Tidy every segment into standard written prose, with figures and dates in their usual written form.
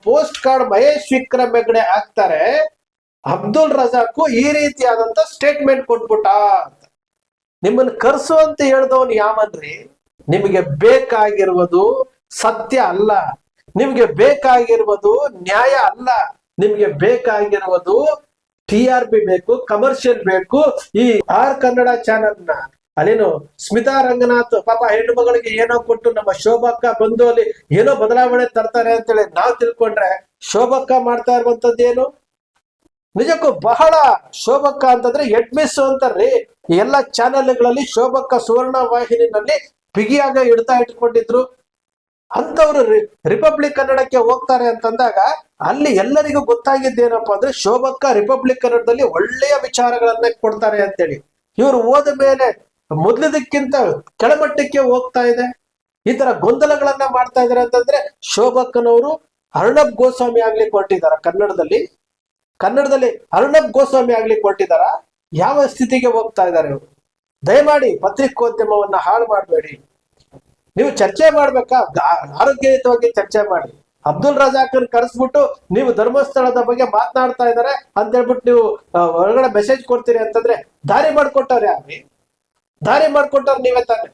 Post card Mahesh Vikram Hegde ಹಾಕ್ತಾರೆ. ಅಬ್ದುಲ್ ರಜಾಕ್ ಈ ರೀತಿಯಾದಂತ ಸ್ಟೇಟ್ಮೆಂಟ್ ಕೊಟ್ಬಿಟ್ಟ. ನಿಮ್ಮನ್ನ ಕರ್ಸು ಅಂತ ಹೇಳ್ದವನ್ ಯಾವನ್ರಿ? ನಿಮಗೆ ಬೇಕಾಗಿರುವುದು ಸತ್ಯ ಅಲ್ಲ, ನಿಮ್ಗೆ ಬೇಕಾಗಿರುವುದು ನ್ಯಾಯ ಅಲ್ಲ, ನಿಮ್ಗೆ ಬೇಕಾಗಿರುವುದು TRP ಬೇಕು, ಕಮರ್ಷಿಯಲ್ ಬೇಕು. ಈ ಆರ್ ಕನ್ನಡ ಚಾನೆಲ್ ನ ಅಲ್ಲೇನು ಸ್ಮಿತಾ ರಂಗನಾಥ್ ಪಾಪ ಹೆಣ್ಣು ಮಗಳಿಗೆ ಏನೋ ಕೊಟ್ಟು ನಮ್ಮ ಶೋಭಕ್ಕ ಬಂದು ಅಲ್ಲಿ ಏನೋ ಬದಲಾವಣೆ ತರ್ತಾರೆ ಅಂತೇಳಿ ನಾವ್ ತಿಳ್ಕೊಂಡ್ರೆ, ಶೋಭಕ್ಕ ಮಾಡ್ತಾ ಇರುವಂತದ್ದೇನು? ನಿಜಕ್ಕೂ ಬಹಳ ಶೋಭಕ್ಕ ಅಂತಂದ್ರೆ ಎಡ್ಮಿಸ್ ಅಂತಾರ್ರಿ. ಎಲ್ಲ ಚಾನೆಲ್ಗಳಲ್ಲಿ ಶೋಭಕ್ಕ ಸುವರ್ಣ ವಾಹಿನಿನಲ್ಲಿ ಬಿಗಿಯಾಗ ಇಟ್ಕೊಂಡಿದ್ರು. ಅಂತವ್ರು ರಿಪಬ್ಲಿಕ್ ಕನ್ನಡಕ್ಕೆ ಹೋಗ್ತಾರೆ ಅಂತಂದಾಗ ಅಲ್ಲಿ ಎಲ್ಲರಿಗೂ ಗೊತ್ತಾಗಿದ್ದೇನಪ್ಪ ಅಂದ್ರೆ ಶೋಭಕ್ಕ ರಿಪಬ್ಲಿಕ್ ಕನ್ನಡದಲ್ಲಿ ಒಳ್ಳೆಯ ವಿಚಾರಗಳನ್ನ ಕೊಡ್ತಾರೆ ಅಂತೇಳಿ. ಇವ್ರು ಹೋದ ಮೇಲೆ ಮೊದ್ಲದಕ್ಕಿಂತ ಕೆಳಮಟ್ಟಕ್ಕೆ ಹೋಗ್ತಾ ಇದೆ. ಈ ತರ ಗೊಂದಲಗಳನ್ನ ಮಾಡ್ತಾ ಇದಾರೆ ಅಂತಂದ್ರೆ ಶೋಭಕ್ಕನವರು ಅರ್ಣಬ್ ಗೋಸ್ವಾಮಿ ಆಗ್ಲಿಕ್ಕೆ ಹೊರಟಿದಾರ. ಕನ್ನಡದಲ್ಲಿ ಅರ್ಣಬ್ ಗೋಸ್ವಾಮಿ ಆಗ್ಲಿಕ್ಕೆ ಹೊರಟಿದಾರ. ಯಾವ ಸ್ಥಿತಿಗೆ ಹೋಗ್ತಾ ಇದ್ದಾರೆ ಇವರು? ದಯಮಾಡಿ ಪತ್ರಿಕೋದ್ಯಮವನ್ನ ಹಾಳು ಮಾಡಬೇಡಿ. ನೀವು ಚರ್ಚೆ ಮಾಡ್ಬೇಕಾ? ಆರೋಗ್ಯಯುತವಾಗಿ ಚರ್ಚೆ ಮಾಡಿ. ಅಬ್ದುಲ್ ರಜಾಕನ್ ಕರೆಸ್ಬಿಟ್ಟು ನೀವು ಧರ್ಮಸ್ಥಳದ ಬಗ್ಗೆ ಮಾತನಾಡ್ತಾ ಇದಾರೆ ಅಂತ ಹೇಳ್ಬಿಟ್ಟು ನೀವು ಹೊರಗಡೆ ಮೆಸೇಜ್ ಕೊಡ್ತೀರಿ ಅಂತಂದ್ರೆ ದಾರಿ ಮಾಡ್ಕೊಟ್ಟವ್ರೆ ಯಾರಿ? ದಾರಿ ಮಾಡ್ಕೊಟ್ಟವ್ರು ನೀವೇ ತಾನೆ.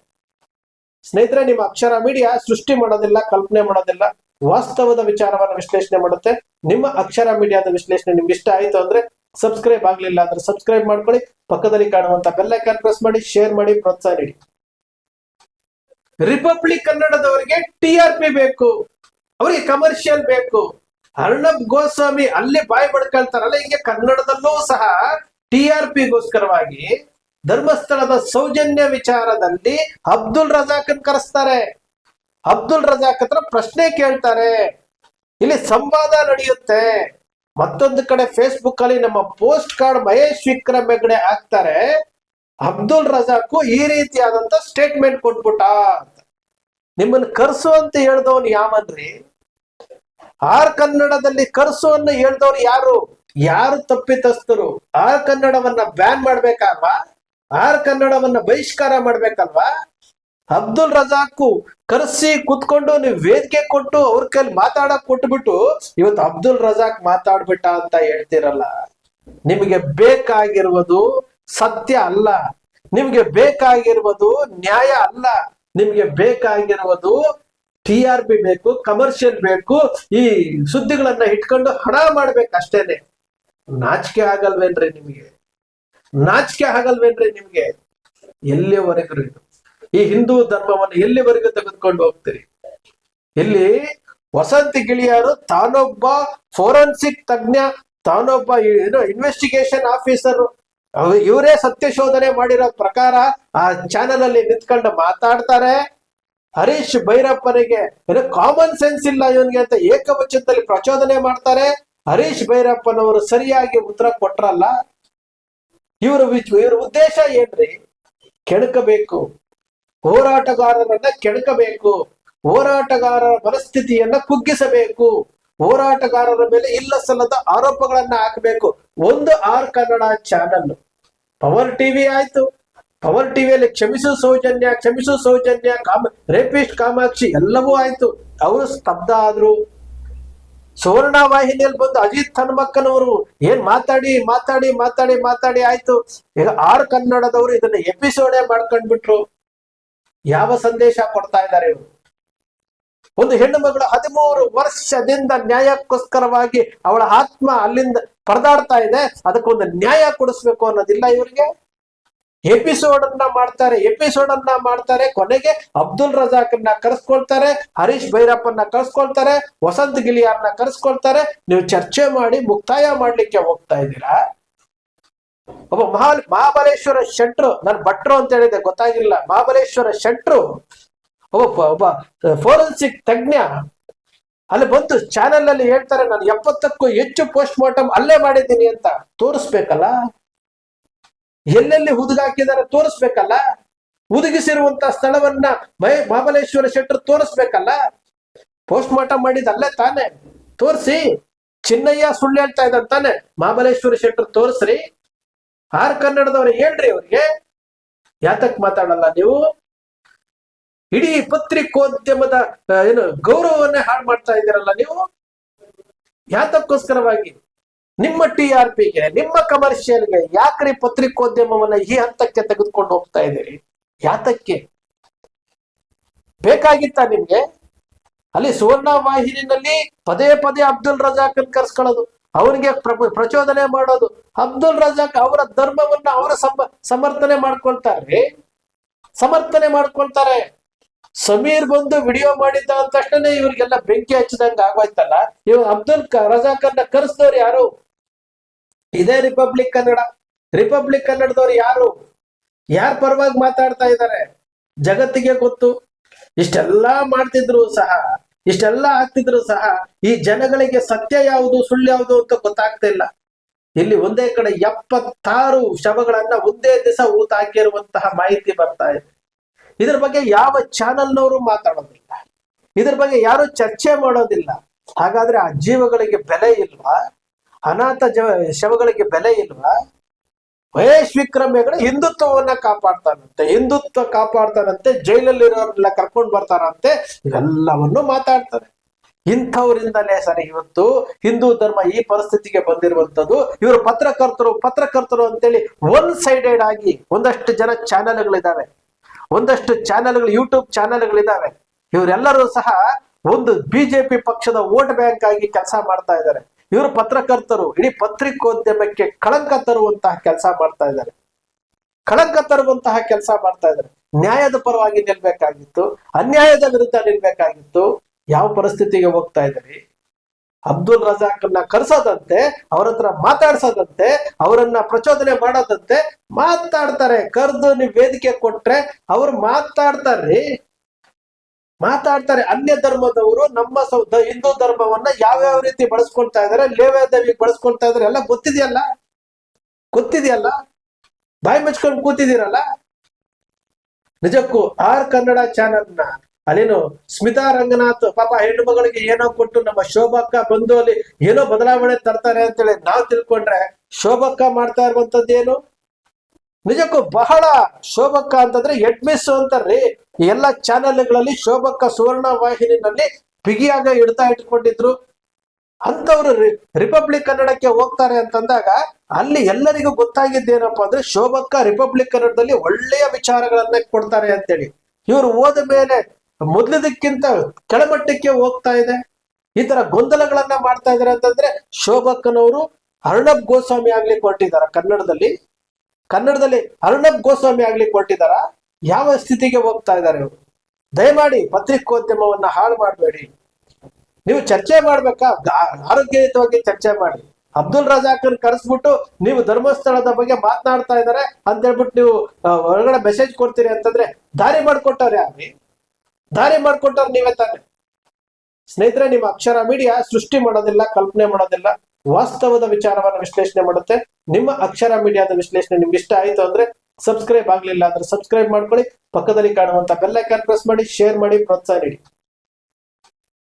ಸ್ನೇಹಿತರೆ, ನಿಮ್ಮ ಅಕ್ಷರ ಮೀಡಿಯಾ ಸೃಷ್ಟಿ ಮಾಡೋದಿಲ್ಲ, ಕಲ್ಪನೆ ಮಾಡೋದಿಲ್ಲ, ವಾಸ್ತವದ ವಿಚಾರವನ್ನ ವಿಶ್ಲೇಷಣೆ ಮಾಡುತ್ತೆ. ನಿಮ್ಮ ಅಕ್ಷರ ಮೀಡಿಯಾದ ವಿಶ್ಲೇಷಣೆ ನಿಮ್ಗೆ ಇಷ್ಟ ಆಯ್ತು ಅಂದ್ರೆ ಸಬ್ಸ್ಕ್ರೈಬ್ ಆಗ್ಲಿಲ್ಲ ಅಂದ್ರೆ ಸಬ್ಸ್ಕ್ರೈಬ್ ಮಾಡ್ಕೊಳ್ಳಿ. ಪಕ್ಕದಲ್ಲಿ ಕಾಣುವಂತ ಬೆಲ್ ಐಕಾನ್ ಪ್ರೆಸ್ ಮಾಡಿ, ಶೇರ್ ಮಾಡಿ, ಪ್ರೋತ್ಸಾಹ ನೀಡಿ. ರಿಪಬ್ಲಿಕ್ ಕನ್ನಡದವರಿಗೆ TRP ಬೇಕು, ಅವರಿಗೆ ಕಮರ್ಷಿಯಲ್ ಬೇಕು. ಅರ್ಣಬ್ ಗೋಸ್ವಾಮಿ ಅಲ್ಲಿ ಬಾಯಿ ಬಡ್ಕೊಳ್ತಾರಲ್ಲ, ಹಿಂಗೆ ಕನ್ನಡದಲ್ಲೂ ಸಹ TRPಗೋಸ್ಕರವಾಗಿ ಧರ್ಮಸ್ಥಳದ ಸೌಜನ್ಯ ವಿಚಾರದಲ್ಲಿ ಅಬ್ದುಲ್ ರಜಾಕನ್ ಕರೆಸ್ತಾರೆ. ಅಬ್ದುಲ್ ರಜಾಕ್ ಹತ್ರ ಪ್ರಶ್ನೆ ಕೇಳ್ತಾರೆ. ಇಲ್ಲಿ ಸಂವಾದ ನಡೆಯುತ್ತೆ. ಮತ್ತೊಂದು ಕಡೆ ಫೇಸ್ಬುಕ್ ಅಲ್ಲಿ ನಮ್ಮ ಪೋಸ್ಟ್ ಕಾರ್ಡ್ ಮಹೇಶ್ ವಿಕ್ರಮ್ ಹೆಗ್ಡೆ ಹಾಕ್ತಾರೆ. ಅಬ್ದುಲ್ ರಜಾಕ್ ಈ ರೀತಿಯಾದಂತ ಸ್ಟೇಟ್ಮೆಂಟ್ ಕೊಟ್ಬಿಟ್ಟ. ನಿಮ್ಮನ್ನ ಕರ್ಸು ಅಂತ ಹೇಳ್ದವನ್ ಯಾವನ್ರಿ? ಆರ್ ಕನ್ನಡದಲ್ಲಿ ಕರ್ಸು ಅನ್ನ ಹೇಳ್ದವ್ರು ಯಾರು ತಪ್ಪಿತಸ್ಥರು? ಆರ್ ಕನ್ನಡವನ್ನ ಬ್ಯಾನ್ ಮಾಡ್ಬೇಕಲ್ವಾ? ಆರ್ ಕನ್ನಡವನ್ನ ಬಹಿಷ್ಕಾರ ಮಾಡ್ಬೇಕಲ್ವಾ? ಅಬ್ದುಲ್ ರಜಾಕ್ ಕರ್ಸಿ ಕುತ್ಕೊಂಡು ನೀವು ವೇದಿಕೆ ಕೊಟ್ಟು ಅವ್ರ ಕೈಲಿ ಮಾತಾಡಕ್ ಕೊಟ್ಬಿಟ್ಟು ಇವತ್ತು ಅಬ್ದುಲ್ ರಜಾಕ್ ಮಾತಾಡ್ಬಿಟ್ಟ ಅಂತ ಹೇಳ್ತಿರಲ್ಲ. ನಿಮಗೆ ಬೇಕಾಗಿರುವುದು ಸತ್ಯ ಅಲ್ಲ, ನಿಮ್ಗೆ ಬೇಕಾಗಿರುವುದು ನ್ಯಾಯ ಅಲ್ಲ, ನಿಮ್ಗೆ ಬೇಕಾಗಿರುವುದು TRP ಬೇಕು, ಕಮರ್ಷಿಯಲ್ ಬೇಕು. ಈ ಸುದ್ದಿಗಳನ್ನ ಇಟ್ಕೊಂಡು ಹಣ ಮಾಡ್ಬೇಕು ಅಷ್ಟೇನೆ. ನಾಚಿಕೆ ಆಗಲ್ವೇನ್ರಿ ನಿಮ್ಗೆ? ನಾಚಿಕೆ ಆಗಲ್ವೇನ್ರಿ ನಿಮ್ಗೆ? ಎಲ್ಲಿವರೆಗೂ ಇದು ಈ ಹಿಂದೂ ಧರ್ಮವನ್ನು ಎಲ್ಲಿವರೆಗೂ ತೆಗೆದುಕೊಂಡು ಹೋಗ್ತೀರಿ? ಇಲ್ಲಿ ವಸಂತಿ ಗಿಳಿಯಾರು ತಾನೊಬ್ಬ ಫೋರೆನ್ಸಿಕ್ ತಜ್ಞ, ತಾನೊಬ್ಬ ಇನ್ವೆಸ್ಟಿಗೇಷನ್ ಆಫೀಸರ್, ಇವರೇ ಸತ್ಯ ಶೋಧನೆ ಮಾಡಿರೋ ಪ್ರಕಾರ ಆ ಚಾನೆಲ್ ಅಲ್ಲಿ ನಿಂತ್ಕೊಂಡು ಮಾತಾಡ್ತಾರೆ. ಹರೀಶ್ ಭೈರಪ್ಪನಿಗೆ ಕಾಮನ್ ಸೆನ್ಸ್ ಇಲ್ಲ ಇವನ್ಗೆ ಅಂತ ಏಕವಚನದಲ್ಲಿ ಪ್ರಚೋದನೆ ಮಾಡ್ತಾರೆ. ಹರೀಶ್ ಭೈರಪ್ಪನವರು ಸರಿಯಾಗಿ ಉತ್ತರ ಕೊಟ್ರಲ್ಲ. ಇವ್ರ ಉದ್ದೇಶ ಏನ್ರಿ? ಕೆಣಕಬೇಕು, ಹೋರಾಟಗಾರರನ್ನ ಕೆಣಕಬೇಕು, ಹೋರಾಟಗಾರರ ಮನಸ್ಥಿತಿಯನ್ನ ಕುಗ್ಗಿಸಬೇಕು, ಹೋರಾಟಗಾರರ ಮೇಲೆ ಇಲ್ಲ ಸಲ್ಲದ ಆರೋಪಗಳನ್ನ ಹಾಕಬೇಕು. ಒಂದು ಆರ್ ಕನ್ನಡ ಚಾನಲ್, ಪವರ್ ಟಿವಿ ಆಯ್ತು. ಪವರ್ ಟಿವಿಯಲ್ಲಿ ಕ್ಷಮಿಸು ಸೌಜನ್ಯ, ರೇಪಿಸ್ಟ್ ಕಾಮಾಕ್ಷಿ ಎಲ್ಲವೂ ಆಯ್ತು. ಅವರು ಸ್ತಬ್ಧ ಆದ್ರು. ಸುವರ್ಣ ವಾಹಿನಿಯಲ್ಲಿ ಬಂದು ಅಜಿತ್ ಹನುಮಕ್ಕನವರು ಏನ್ ಮಾತಾಡಿ ಆಯ್ತು. ಈಗ ಆರ್ ಕನ್ನಡದವರು ಇದನ್ನ ಎಪಿಸೋಡೇ ಮಾಡ್ಕೊಂಡ್ಬಿಟ್ರು. ಯಾವ ಸಂದೇಶ ಕೊಡ್ತಾ ಇದ್ದಾರೆ ಇವರು? ಒಂದು ಹೆಣ್ಣು ಮಗಳು 13 ವರ್ಷದಿಂದ ನ್ಯಾಯಕ್ಕೋಸ್ಕರವಾಗಿ ಅವಳ ಆತ್ಮ ಅಲ್ಲಿಂದ ಪರದಾಡ್ತಾ ಇದೆ. ಅದಕ್ಕೊಂದು ನ್ಯಾಯ ಕೊಡಿಸ್ಬೇಕು ಅನ್ನೋದಿಲ್ಲ ಇವರಿಗೆ. ಎಪಿಸೋಡ್ ಅನ್ನ ಮಾಡ್ತಾರೆ. ಕೊನೆಗೆ ಅಬ್ದುಲ್ ರಜಾಕನ್ನ ಕರೆಸ್ಕೊಳ್ತಾರೆ, ಹರೀಶ್ ಭೈರಪ್ಪನ್ನ ಕರೆಸ್ಕೊಳ್ತಾರೆ, ವಸಂತ್ ಗಿಳಿಯಾರ್ನ ಕರೆಸ್ಕೊಳ್ತಾರೆ. ನೀವು ಚರ್ಚೆ ಮಾಡಿ ಮುಕ್ತಾಯ ಮಾಡ್ಲಿಕ್ಕೆ ಹೋಗ್ತಾ ಇದ್ದೀರಾ? ಒಬ್ಬ ಮಹಾಬಲೇಶ್ವರ ಶೆಟ್ರು, ನಾನು ಭಟ್ರು ಅಂತ ಹೇಳಿದೆ ಗೊತ್ತಾಗಿಲ್ಲ, ಮಹಾಬಲೇಶ್ವರ ಶೆಟ್ರು ಒಬ್ಬ ಫೋರೆನ್ಸಿಕ್ ತಜ್ಞ ಅಲ್ಲಿ ಬಂದು ಚಾನೆಲ್ ಅಲ್ಲಿ ಹೇಳ್ತಾರೆ, ನಾನು 70ಕ್ಕೂ ಹೆಚ್ಚು ಪೋಸ್ಟ್ ಮಾರ್ಟಮ್ ಅಲ್ಲೇ ಮಾಡಿದ್ದೀನಿ ಅಂತ. ತೋರಿಸ್ಬೇಕಲ್ಲ, ಎಲ್ಲೆಲ್ಲಿ ಹುದುಗಾಕಿದ್ದಾರೆ ತೋರಿಸ್ಬೇಕಲ್ಲ, ಹುದುಗಿಸಿರುವಂತ ಸ್ಥಳವನ್ನ ಮಹಾಬಲೇಶ್ವರ ಶೆಟ್ರು ತೋರಿಸ್ಬೇಕಲ್ಲ. ಪೋಸ್ಟ್ ಮಾರ್ಟಮ್ ಮಾಡಿದ ಅಲ್ಲೇ ತಾನೆ, ತೋರಿಸಿ. ಚಿನ್ನಯ್ಯ ಸುಳ್ಳು ಹೇಳ್ತಾ ಇದ್ದಂತಾನೆ, ಮಹಾಬಲೇಶ್ವರ ಶೆಟ್ರು ತೋರಿಸ್ರಿ. ಆರ್ ಕನ್ನಡದವ್ರು ಹೇಳ್ರಿ ಅವ್ರಿಗೆ. ಯಾತಕ್ ಮಾತಾಡಲ್ಲ ನೀವು? ಇಡೀ ಪತ್ರಿಕೋದ್ಯಮದ ಗೌರವವನ್ನೇ ಹಾಳು ಮಾಡ್ತಾ ಇದ್ದೀರಲ್ಲ ನೀವು. ಯಾತಕ್ಕೋಸ್ಕರವಾಗಿ? ನಿಮ್ಮ TRPಗೆ, ನಿಮ್ಮ ಕಮರ್ಷಿಯಲ್ಗೆ ಯಾಕ್ರಿ ಪತ್ರಿಕೋದ್ಯಮವನ್ನ ಈ ಹಂತಕ್ಕೆ ತೆಗೆದುಕೊಂಡು ಹೋಗ್ತಾ ಇದ್ದೀರಿ? ಯಾತಕ್ಕೆ? ಬೇಕಾಗಿತ್ತ ನಿಮ್ಗೆ? ಅಲ್ಲಿ ಸುವರ್ಣ ವಾಹಿನಿನಲ್ಲಿ ಪದೇ ಪದೇ ಅಬ್ದುಲ್ ರಜಾಕ್ ಕರ್ಸ್ಕೊಳ್ಳೋದು, ಅವನಿಗೆ ಪ್ರಚೋದನೆ ಮಾಡೋದು. ಅಬ್ದುಲ್ ರಜಾಕ್ ಅವರ ಧರ್ಮವನ್ನ ಅವರ ಸಮರ್ಥನೆ ಮಾಡ್ಕೊಳ್ತಾರೆ. ಸಮೀರ್ ಬಂದು ವಿಡಿಯೋ ಮಾಡಿದ್ದ ಅಂತ ತಕ್ಷಣ ಇವ್ರಿಗೆಲ್ಲ ಬೆಂಕಿ ಹಚ್ಚಿದಂಗ ಆಗೋಯ್ತಲ್ಲ. ಇವ್ ಅಬ್ದುಲ್ ರಜಾಕ್ ಅನ್ನ ಕರೆಸಿದವ್ರು ಯಾರು? ಇದೇ ರಿಪಬ್ಲಿಕ್ ಕನ್ನಡದವ್ರು ಯಾರ ಪರವಾಗಿ ಮಾತಾಡ್ತಾ ಇದ್ದಾರೆ? ಜಗತ್ತಿಗೆ ಗೊತ್ತು. ಇಷ್ಟೆಲ್ಲಾ ಮಾಡ್ತಿದ್ರು ಸಹ, ಇಷ್ಟೆಲ್ಲ ಆಗ್ತಿದ್ರು ಸಹ ಈ ಜನಗಳಿಗೆ ಸತ್ಯ ಯಾವುದು ಸುಳ್ಳು ಯಾವುದು ಅಂತ ಗೊತ್ತಾಗ್ತಾ ಇಲ್ಲ. ಇಲ್ಲಿ ಒಂದೇ ಕಡೆ 76 ಶವಗಳನ್ನ ಒಂದೇ ದಿವಸ ಊತ ಹಾಕಿರುವಂತಹ ಮಾಹಿತಿ ಬರ್ತಾ ಇದೆ. ಇದ್ರ ಬಗ್ಗೆ ಯಾವ ಚಾನೆಲ್ನವರು ಮಾತಾಡೋದಿಲ್ಲ, ಇದ್ರ ಬಗ್ಗೆ ಯಾರು ಚರ್ಚೆ ಮಾಡೋದಿಲ್ಲ. ಹಾಗಾದ್ರೆ ಆ ಜೀವಗಳಿಗೆ ಬೆಲೆ ಇಲ್ವಾ? ಅನಾಥ ಶವಗಳಿಗೆ ಬೆಲೆ ಇಲ್ವಾ? ಮಹೇಶ್ ವಿಕ್ರಮ್ ಹೆಗಡೆ ಹಿಂದುತ್ವವನ್ನ ಕಾಪಾಡ್ತಾನಂತೆ, ಜೈಲಲ್ಲಿರೋರೆಲ್ಲ ಕರ್ಕೊಂಡು ಬರ್ತಾರಂತೆ, ಇವೆಲ್ಲವನ್ನು ಮಾತಾಡ್ತಾರೆ. ಇಂಥವರಿಂದಲೇ ಸರಿ ಇವತ್ತು ಹಿಂದೂ ಧರ್ಮ ಈ ಪರಿಸ್ಥಿತಿಗೆ ಬಂದಿರುವಂತದ್ದು. ಇವರು ಪತ್ರಕರ್ತರು ಅಂತೇಳಿ ಒನ್ ಸೈಡೆಡ್ ಆಗಿ ಒಂದಷ್ಟು ಜನ ಚಾನೆಲ್ಗಳಿದಾವೆ, ಒಂದಷ್ಟು ಚಾನೆಲ್ಗಳು, ಯೂಟ್ಯೂಬ್ ಚಾನೆಲ್ಗಳಿದಾವೆ. ಇವರೆಲ್ಲರೂ ಸಹ ಒಂದು ಬಿಜೆಪಿ ಪಕ್ಷದ ವೋಟ್ ಬ್ಯಾಂಕ್ ಆಗಿ ಕೆಲಸ ಮಾಡ್ತಾ ಇದ್ದಾರೆ. ಇವರು ಪತ್ರಕರ್ತರು ಇಡೀ ಪತ್ರಿಕೋದ್ಯಮಕ್ಕೆ ಕಳಂಕ ತರುವಂತಹ ಕೆಲಸ ಮಾಡ್ತಾ ಇದ್ದಾರೆ. ನ್ಯಾಯದ ಪರವಾಗಿ ನಿಲ್ಬೇಕಾಗಿತ್ತು, ಅನ್ಯಾಯದ ವಿರುದ್ಧ ನಿಲ್ಬೇಕಾಗಿತ್ತು. ಯಾವ ಪರಿಸ್ಥಿತಿಗೆ ಹೋಗ್ತಾ ಇದ್ದಾರೆ? ಅಬ್ದುಲ್ ರಜಾಕ್ನ ಕರ್ಸೋದಂತೆ, ಅವ್ರ ಹತ್ರ ಮಾತಾಡ್ಸೋದಂತೆ, ಅವರನ್ನ ಪ್ರಚೋದನೆ ಮಾಡೋದಂತೆ ಮಾತಾಡ್ತಾರೆ. ಕರೆದು ನೀವು ವೇದಿಕೆ ಕೊಟ್ರೆ ಅವ್ರು ಮಾತಾಡ್ತಾರೆ. ಅನ್ಯ ಧರ್ಮದವರು ನಮ್ಮ ಹಿಂದೂ ಧರ್ಮವನ್ನ ಯಾವ್ಯಾವ ರೀತಿ ಬಳಸ್ಕೊಳ್ತಾ ಇದಾರೆ, ಲೇವಾದೇವಿಗೆ ಬಳಸ್ಕೊಳ್ತಾ ಇದಾರೆ ಎಲ್ಲ ಗೊತ್ತಿದೆಯಲ್ಲ. ಬಾಯಿ ಮುಚ್ಕೊಂಡು ಕೂತಿದ್ದೀರಲ್ಲ. ನಿಜಕ್ಕೂ ಕನ್ನಡ ಚಾನೆಲ್ನ ಅಲ್ಲೇನು ಸ್ಮಿತಾ ರಂಗನಾಥ್ ಪಾಪ ಹೆಣ್ಣು ಮಗಳಿಗೆ ಏನೋ ಕೊಟ್ಟು ನಮ್ಮ ಶೋಭಕ್ಕ ಬಂದು ಅಲ್ಲಿ ಏನೋ ಬದಲಾವಣೆ ತರ್ತಾರೆ ಅಂತೇಳಿ ನಾವು ತಿಳ್ಕೊಂಡ್ರೆ, ಶೋಭಕ್ಕ ಮಾಡ್ತಾ ಇರುವಂತದ್ದೇನು? ನಿಜಕ್ಕೂ ಬಹಳ ಶೋಭಕ್ಕ ಅಂತಂದ್ರೆ ಎಡ್ಮಿಸ್ ಅಂತಾರ್ರಿ. ಎಲ್ಲ ಚಾನೆಲ್ಗಳಲ್ಲಿ ಶೋಭಕ್ಕ ಸುವರ್ಣ ವಾಹಿನಿನಲ್ಲಿ ಬಿಗಿಯಾಗ ಇಟ್ಕೊಂಡಿದ್ರು. ಅಂತವ್ರು ರಿಪಬ್ಲಿಕ್ ಕನ್ನಡಕ್ಕೆ ಹೋಗ್ತಾರೆ ಅಂತಂದಾಗ ಅಲ್ಲಿ ಎಲ್ಲರಿಗೂ ಗೊತ್ತಾಗಿದ್ದೇನಪ್ಪ ಅಂದ್ರೆ ಶೋಭಕ್ಕ ರಿಪಬ್ಲಿಕ್ ಕನ್ನಡದಲ್ಲಿ ಒಳ್ಳೆಯ ವಿಚಾರಗಳನ್ನ ಕೊಡ್ತಾರೆ ಅಂತೇಳಿ. ಇವರು ಹೋದ ಮೇಲೆ ಮೊದಲದಕ್ಕಿಂತ ಕೆಳಮಟ್ಟಕ್ಕೆ ಹೋಗ್ತಾ ಇದೆ. ಈ ತರ ಗೊಂದಲಗಳನ್ನ ಮಾಡ್ತಾ ಇದಾರೆ ಅಂತಂದ್ರೆ ಶೋಭಕ್ಕನವರು ಅರ್ಣಬ್ ಗೋಸ್ವಾಮಿ ಆಗ್ಲಿಕ್ಕೆ ಹೊರಟಿದಾರ. ಕನ್ನಡದಲ್ಲಿ ಅರ್ಣಬ್ ಗೋಸ್ವಾಮಿ ಆಗ್ಲಿಕ್ಕೆ ಹೊರಟಿದಾರ. ಯಾವ ಸ್ಥಿತಿಗೆ ಹೋಗ್ತಾ ಇದ್ದಾರೆ ಇವರು? ದಯಮಾಡಿ ಪತ್ರಿಕೋದ್ಯಮವನ್ನ ಹಾಳು ಮಾಡಬೇಡಿ. ನೀವು ಚರ್ಚೆ ಮಾಡ್ಬೇಕಾ? ಆರೋಗ್ಯಯುತವಾಗಿ ಚರ್ಚೆ ಮಾಡಿ. ಅಬ್ದುಲ್ ರಜಾಕನ್ ಕರೆಸ್ಬಿಟ್ಟು ನೀವು ಧರ್ಮಸ್ಥಳದ ಬಗ್ಗೆ ಮಾತನಾಡ್ತಾ ಇದ್ದಾರೆ ಅಂತ ಹೇಳ್ಬಿಟ್ಟು ನೀವು ಹೊರಗಡೆ ಮೆಸೇಜ್ ಕೊಡ್ತೀರಿ ಅಂತಂದ್ರೆ ದಾರಿ ಮಾಡ್ಕೊಟ್ಟವ್ರೆ ಯಾರು? ದಾರಿ ಮಾಡ್ಕೊಟ್ಟವ್ರು ನೀವೇ ತಾನೆ. ಸ್ನೇಹಿತರೆ, ನಿಮ್ಮ ಅಕ್ಷರ ಮೀಡಿಯಾ ಸೃಷ್ಟಿ ಮಾಡೋದಿಲ್ಲ, ಕಲ್ಪನೆ ಮಾಡೋದಿಲ್ಲ, ವಾಸ್ತವದ ವಿಚಾರವನ್ನ ವಿಶ್ಲೇಷಣೆ ಮಾಡುತ್ತೆ. ನಿಮ್ಮ ಅಕ್ಷರ ಮೀಡಿಯಾದ ವಿಶ್ಲೇಷಣೆ ನಿಮ್ಗೆ ಇಷ್ಟ ಆಯ್ತು ಅಂದ್ರೆ ಸಬ್ಸ್ಕ್ರೈಬ್ ಆಗ್ಲಿಲ್ಲ ಅಂದ್ರೆ ಸಬ್ಸ್ಕ್ರೈಬ್ ಮಾಡ್ಕೊಳ್ಳಿ. ಪಕ್ಕದಲ್ಲಿ ಕಾಣುವಂತ ಬೆಲ್ ಐಕಾನ್ ಪ್ರೆಸ್ ಮಾಡಿ, ಶೇರ್ ಮಾಡಿ, ಪ್ರೋತ್ಸಾಹ ನೀಡಿ.